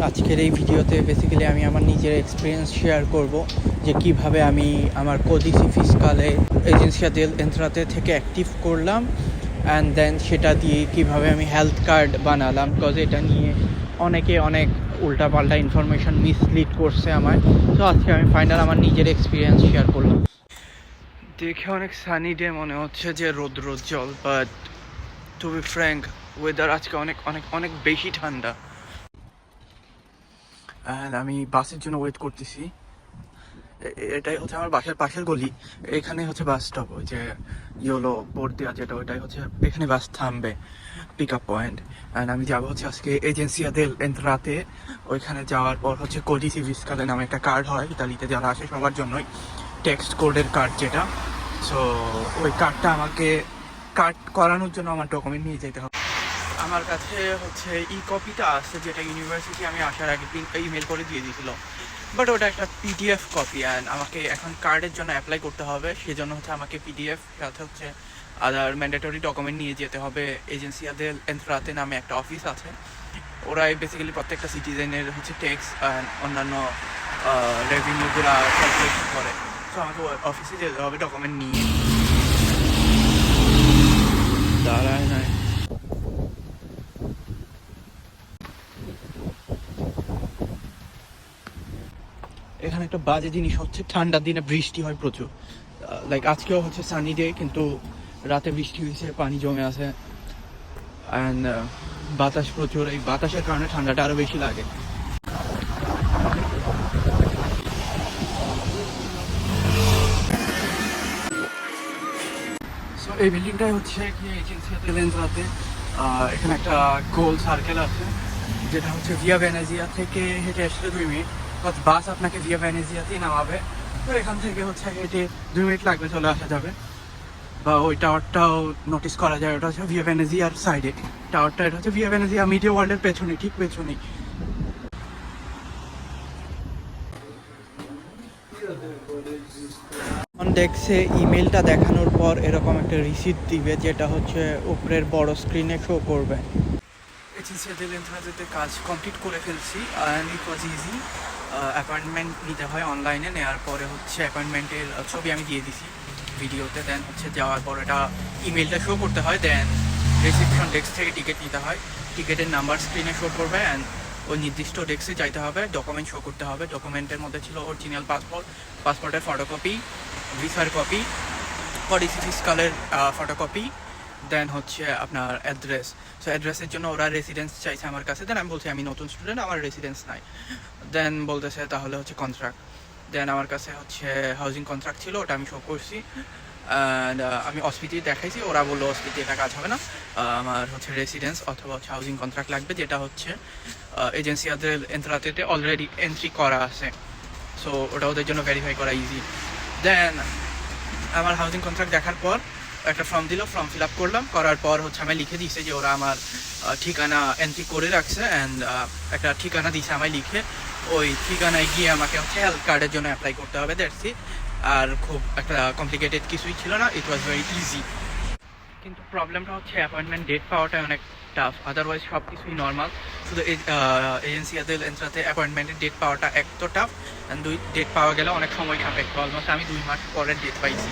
আজকের এই ভিডিওতে বেসিক্যালি আমি আমার নিজের এক্সপিরিয়েন্স শেয়ার করব যে কিভাবে আমি আমার কোডিসি ফিসকালে এজেন্সিয়া দেল এন্ট্রাতে থেকে অ্যাক্টিভ করলাম অ্যান্ড দেন সেটা দিয়ে কিভাবে আমি হেলথ কার্ড বানালাম, বিকজ এটা নিয়ে অনেকে অনেক উল্টাপাল্টা ইনফরমেশন মিসলিড করছে আমায়। তো আজকে আমি ফাইনাল আমার নিজের এক্সপিরিয়েন্স শেয়ার করলাম। দেখে অনেক সানি ডে মনে হচ্ছে যে রৌদ্রোজ্জ্বল, but to be frank weather আজকে অনেক অনেক অনেক বেশি ঠান্ডা। অ্যান্ড আমি বাসের জন্য ওয়েট করতেছি। এটাই হচ্ছে আমার বাসার পাশের গলি, এখানে হচ্ছে বাস স্টপ, ওই যে ইয়েলো বোর্ড দেওয়া যেটা, ওইটাই হচ্ছে এখানে বাস থামবে, পিক আপ পয়েন্ট। অ্যান্ড আমি যাবো হচ্ছে আজকে এজেন্সিয়া দেল এন্ট্রাতে। ওইখানে যাওয়ার পর হচ্ছে কোডিসি ফিসকালে নামে একটা কার্ড হয় ইতালিতে, যারা আসে সবার জন্যই টেক্সট কোডের কার্ড যেটা। সো ওই কার্ডটা আমাকে কার্ড করানোর জন্য আমার ডকুমেন্ট নিয়ে যেতে হবে। আমার কাছে হচ্ছে কপিটা আছে, যেটা ইউনিভার্সিটি আমি আসার আগে ইমেল করে দিয়ে দিয়েছিল, বাট ওটা একটা পিডিএফ কপি। অ্যান্ড আমাকে এখন কার্ডের জন্য অ্যাপ্লাই করতে হবে, সেজন্য হচ্ছে আমাকে পিডিএফ সাথে হচ্ছে আদার ম্যান্ডেটরি ডকুমেন্ট নিয়ে যেতে হবে। এজেন্সিয়া দেল এন্ট্রাতে নামে একটা অফিস আছে, ওরাই বেসিক্যালি প্রত্যেকটা সিটিজেনের হচ্ছে ট্যাক্স অ্যান্ড অন্যান্য রেভিনিউগুলো ক্যালকুলেশন করে। তো আমাকে অফিসে যেতে হবে ডকুমেন্ট নিয়ে। দাঁড়ায় নাই, এখানে একটা বাজে জিনিস হচ্ছে, ঠান্ডার দিনে বৃষ্টি হয় প্রচুর। লাইক আজকেও হচ্ছে সানি ডে, কিন্তু রাতে বৃষ্টি হয়েছে, পানি জমে আছে অ্যান্ড বাতাস প্রচুর। এই বাতাসের কারণে ঠান্ডাটা আরো বেশি লাগে। সো এই বিল্ডিংটাই হচ্ছে কি এজেন্সিয়া দেল এন্ট্রাতে। এখানে একটা গোল সার্কেল আছে, যেটা হচ্ছে ভিয়া ভেনেজিয়া থেকে হেঁটে আসলে 2 মিনিট, বাস আপনাকে ভিয়া ভেনেজিয়াতেই নামাবে। তো এখান থেকে হচ্ছে হেঁটে 2 মিনিট লাগবে, চলে আসা যাবে। বা ওই টাওয়ারটাও নোটিস করা যায়, ওটা হচ্ছে ভিয়া ভেনেজিয়ার সাইডে টাওয়ারটা। এটা হচ্ছে ভিয়া ভেনেজিয়া মিডিয়া ওয়ার্ল্ডের পেছনে, ঠিক পেছনেই। ডেস্কে ইমেলটা দেখানোর পর এরকম একটা রিসিট দিবে, যেটা হচ্ছে উপরের বড় স্ক্রিনে শো করবে। এজেন্সিয়া দেল এন্ট্রাতে কাজ কমপ্লিট করে ফেলছি and it was easy. Appointment নিতে হয় অনলাইনে, নেওয়ার পরে হচ্ছে অ্যাপয়েন্টমেন্টের ছবি আমি দিয়ে দিছি ভিডিওতে। দেন হচ্ছে যাওয়ার পর এটা ইমেলটা শো করতে হয়, দেন রিসিপশন ডেস্ক থেকে টিকিট নিতে হয়, টিকিটের নাম্বার স্ক্রিনে শো করবে অ্যান্ড ওই নির্দিষ্ট ডেস্কে যাইতে হবে, ডকুমেন্ট শো করতে হবে। ডকুমেন্টের মধ্যে ছিল অরিজিনাল পাসপোর্ট, পাসপোর্টের ফটোকপি, ভিসার কপি, কডিসি ফিসকালের ফটোকপি, দেন হচ্ছে আপনার অ্যাড্রেস। সো অ্যাড্রেসের জন্য ওরা রেসিডেন্স চাইছে আমার কাছে। দেন আমি বলছি আমি নতুন স্টুডেন্ট, আমার রেসিডেন্স নাই। দেন বলতেছে তাহলে হচ্ছে কন্ট্রাক্ট। দেন আমার কাছে হচ্ছে হাউজিং কন্ট্রাক্ট ছিল, ওটা আমি শো করছি অ্যান্ড আমি অসপিটি দেখাইছি। ওরা বললো অসপিটি এটা কাজ হবে না, আমার হচ্ছে রেসিডেন্স অথবা হচ্ছে হাউজিং কন্ট্রাক্ট লাগবে, যেটা হচ্ছে এজেন্সিয়া দেল এন্ট্রাতে অলরেডি এন্ট্রি করা আছে। সো ওটা ওদের জন্য ভেরিফাই করা ইজি। দেন আমার হাউজিং কন্ট্রাক্ট দেখার পর একটা ফর্ম দিল, ফর্ম ফিল আপ করলাম। করার পর হচ্ছে আমি লিখে দিয়েছে যে ওরা আমার ঠিকানা এন্ট্রি করে রাখছে অ্যান্ড একটা ঠিকানা দিয়েছে আমায় লিখে। ওই ঠিকানায় গিয়ে আমাকে হচ্ছে হেলথ কার্ডের জন্য অ্যাপ্লাই করতে হবে, দ্যাটস ইট। আর খুব একটা কমপ্লিকেটেড কিছুই ছিল না, ইট ওয়াজ ভেরি ইজি। কিন্তু প্রবলেমটা হচ্ছে অ্যাপয়েন্টমেন্ট ডেট পাওয়াটা অনেক টাফ, আদারওয়াইজ সব কিছুই নর্মাল। শুধু এজেন্সিয়া দেল এন্ট্রাতে অ্যাপয়েন্টমেন্টের ডেট পাওয়াটা এক তো টাফ, অ্যান্ড ডেট পাওয়া গেলে অনেক সময় সাপেক্ষ। অলমোস্ট আমি 2 মাস পরের ডেট পাইছি।